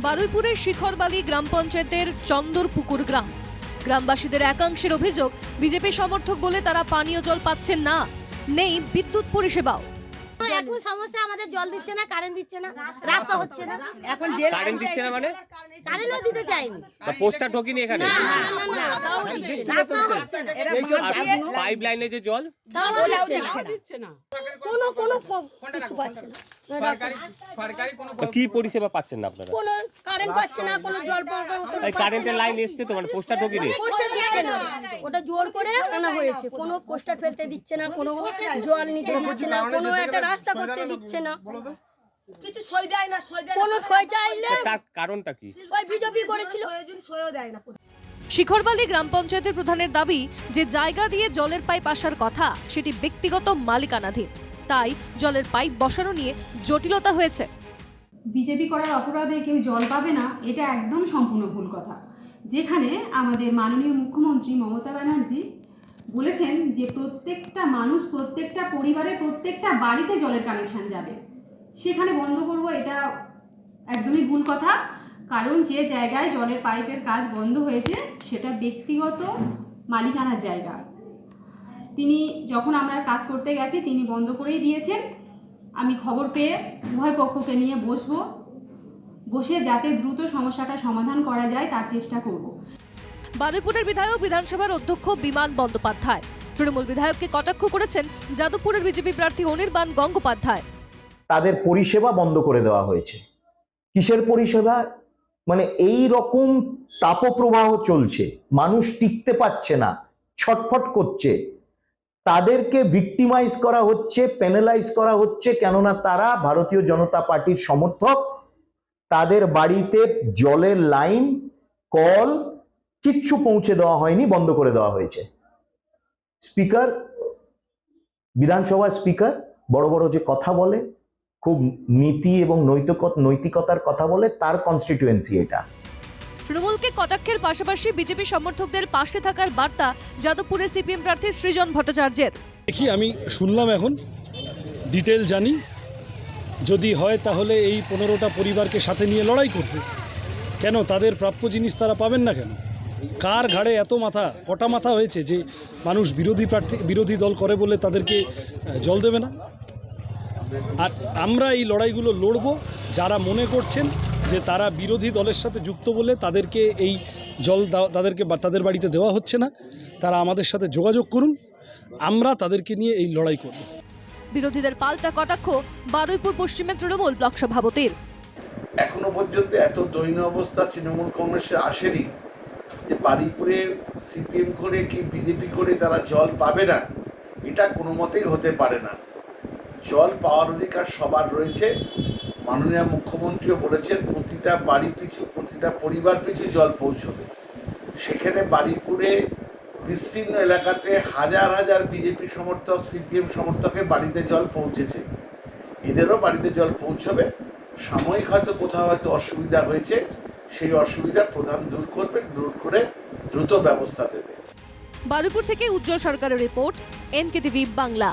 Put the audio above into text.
বারুইপুরের শিখরবালি গ্রাম পঞ্চায়েতের চন্দরপুকুর গ্রাম। গ্রামবাসীদের একাংশের অভিযোগ, বিজেপি সমর্থক বলে তারা পানীয় জল পাচ্ছেন না, নেই বিদ্যুৎ পরিষেবাও। এখন সমস্যা, আমাদের জল দিচ্ছে না, কারেন্ট দিচ্ছে না, রাস্তা হচ্ছে না। এখন যে কারেন্ট দিচ্ছে না মানে কারেন্টও দিতে চাইনি, পোস্টার ঢোকেনি এখানে। রাস্তা হচ্ছে না, পাইপ লাইনে যে জল তাও দিচ্ছে না, কোনো কিছু পাচ্ছে না। তো কি পরিষেবা পাচ্ছেন না আপনারা? কোনো কারেন্ট পাচ্ছে না, কোনো জল এই কারেন্টের লাইন এসছে তো, মানে পোস্টার ঢোকেনি। পোস্টার দিচ্ছে না, ওটা জোর করে আনা হয়েছে। কোনো পোস্টার ফেলতে দিচ্ছে না, কোনো জল নিতে দিচ্ছে না, কোনো একটা রাস্তা করতে দিচ্ছে না, কিছু সই দেয় না, কোনো সই চাইলে তার কারণটা কি? ওই বিজেপি করেছিল। সইও দেয় না। শিখরবালি গ্রাম পঞ্চায়েতের প্রধানের দাবি, যে জায়গা দিয়ে জলের পাইপ আসার কথা সেটি ব্যক্তিগত মালিকানাধীন, তাই জলের পাইপ বসানো নিয়ে জটিলতা হয়েছে। বিজেপি করার অপরাধে কেউ জল পাবে না, এটা একদম সম্পূর্ণ ভুল কথা। যেখানে আমাদের মাননীয় মুখ্যমন্ত্রী মমতা ব্যানার্জি বলেছেন যে প্রত্যেকটা মানুষ, প্রত্যেকটা পরিবারের প্রত্যেকটা বাড়িতে জলের কানেকশন যাবে, সেখানে বন্ধ করব, এটা একদমই ভুল কথা। কারণ যে জায়গায় জলের পাইপের কাজ বন্ধ হয়েছে সেটা ব্যক্তিগত মালিকানার জায়গা। তিনি যখন আমরা কাজ করতে গেছি তিনি বন্ধ করেই দিয়েছেন। আমি খবর পেয়ে উভয় পক্ষকে নিয়ে বসে যাতে দ্রুত সমস্যাটা সমাধান করা যায় তার চেষ্টা করব। বারুইপুরের বিধায়ক বিধানসভার অধ্যক্ষ বিমান বন্দ্যোপাধ্যায় তৃণমূল বিধায়ককে কটাক্ষ করেছেন যাদবপুরের বিজেপি প্রার্থী অনির্বাণ গঙ্গোপাধ্যায়। তাদের পরিষেবা বন্ধ করে দেওয়া হয়েছে। কিসের পরিষেবা? মানে এই রকম তাপপ্রবাহ চলছে, মানুষ টিকতে পারছে না, ছটফট করছে, তাদেরকে ভিক্টিমাইজ করা হচ্ছে, পেনালাইজ করা হচ্ছে, কেননা তারা ভারতীয় জনতা পার্টির সমর্থক। তাদের বাড়িতে জলের লাইন, কল কিচ্ছু পৌঁছে দেওয়া হয়নি, বন্ধ করে দেওয়া হয়েছে। স্পিকার, বিধানসভার স্পিকার বড় বড় যে কথা বলে, খুব নীতি এবং নৈতিকতার কথা বলে, তার কনস্টিটিউয়েন্সি এটা। তৃণমূলকে কটাক্ষের পাশাপাশি বিজেপি সমর্থকদের পাশে থাকার বার্তা যাদবপুরের সিপিএম প্রার্থী সৃজন ভট্টাচার্যের। দেখি, আমি শুনলাম, এখন ডিটেল জানি, যদি হয় তাহলে এই 15টা পরিবারকে সাথে নিয়ে লড়াই করবে। কেন তাদের প্রাপ্য জিনিস তারা পাবেন না কেন? কার ঘাড়ে এত মাথা, কটা মাথা হয়েছে যে মানুষ বিরোধী দল করে বলে তাদেরকে জল দেবে না? আর আমরা এই লড়াইগুলো লড়ব। যারা মনে করছেন যে তারা বিরোধী দলের সাথে যুক্ত বলে তাদেরকে এই জল তাদের বাড়িতে দেওয়া হচ্ছে না, তারা আমাদের সাথে যোগাযোগ করুন, আমরা তাদেরকে নিয়ে এই লড়াই করব। বিরোধীদের পাল্টা কটাক্ষ বারুইপুর পশ্চিমের তৃণমূল ব্লক সভাপতির। এখনো পর্যন্ত এত দৈন্য অবস্থা তৃণমূল কংগ্রেসে আসেনি যে বারুইপুরে সিপিএম করে কি বিজেপি করে তারা জল পাবে না, এটা কোনো মতেই হতে পারে না। জল পাওয়ার অধিকার সবার রয়েছে। মাননীয় মুখ্যমন্ত্রীও বলেছেন প্রতিটা বাড়ি পিছু, প্রতিটা পরিবার পিছু জল পৌঁছবে। সেখানে বারুইপুরে বিস্তীর্ণ এলাকাতে হাজার হাজার বিজেপি সমর্থক, সিপিএম সমর্থকের বাড়িতে জল পৌঁছেছে, এদেরও বাড়িতে জল পৌঁছবে। সাময়িক হয়তো কোথাও হয়তো অসুবিধা হয়েছে, সেই অসুবিধা প্রধান দূর করবে, দূর করে দ্রুত ব্যবস্থা দেবে। বারুইপুর থেকে উজ্জ্বল সরকারের রিপোর্ট, NKTV বাংলা।